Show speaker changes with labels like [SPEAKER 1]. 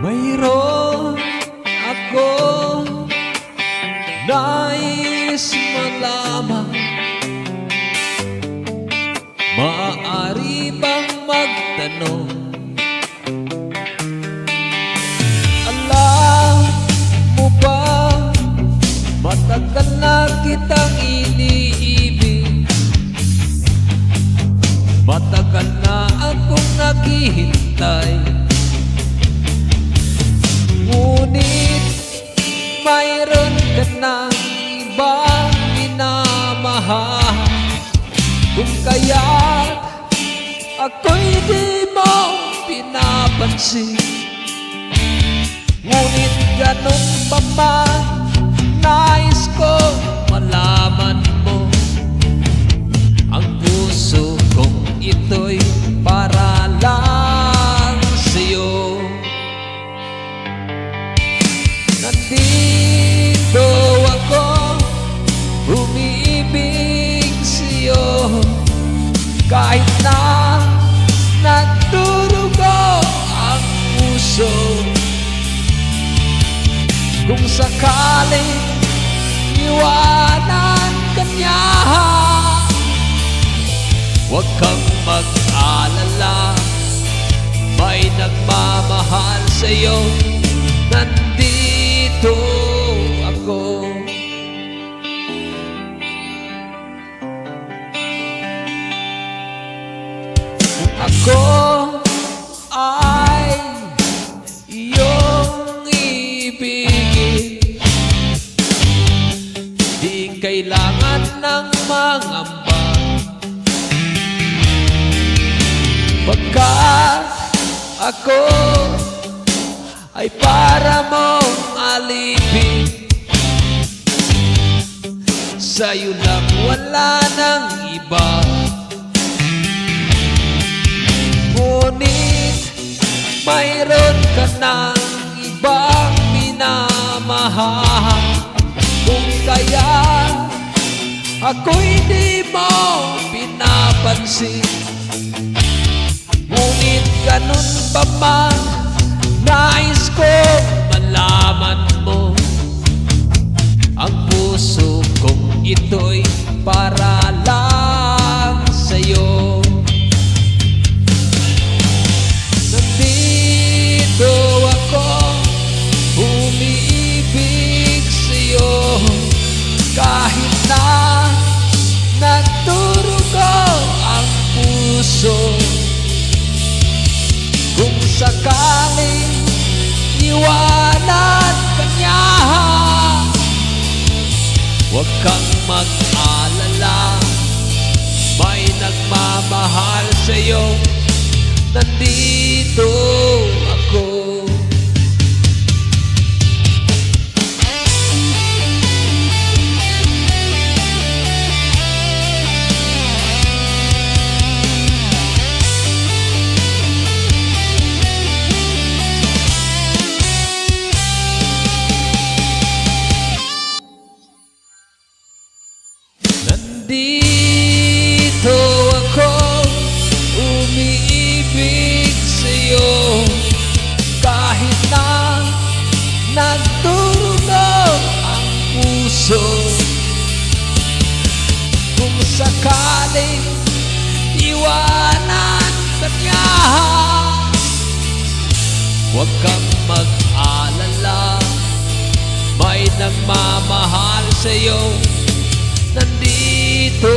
[SPEAKER 1] Mayroon ako nais malaman, maaari bang magtanong? Alam mo ba, matagal na kitang iniibig, matagal na akong naghihintay. Ngunit mayroon ka ng ibang minamahal, kung kaya't ako'y di mo pinapansin. Ngunit ganun pa man, nais ko malaman mo, ang puso kong ito'y para lang sa'yo. Nandito ako, umiibig sa'yo, kahit na nagdurugo ang puso. Kung sakaling iwanan ka niya, huwag kang mag-alala, may nagmamahal sa'yo. Nandito ako. Kung ako ay iyong ibigin, di kailangan ng mangamba, pagkat ako ay para mong alipin. Sa'yo lang, wala nang iba. Ngunit mayroon ka ng ibang minamahal, kung kaya ako'y di mo pinapansin. Ngunit ganun pa man, nais ko malaman mo, ang puso kong ito'y para lang sa'yo. Nandito ako, umiibig sa'yo, kahit na nagdurugo ang puso. Kung sakaling iwanan ka niya, huwag kang mag-alala, may nagmamahal sa'yo. Nandito ako. Nandito ako, umiibig sa'yo, kahit na nagdurugo ang puso. Kung sakaling iwanan ka niya, huwag kang mag-alala, may nagmamahal sa'yo. Nandito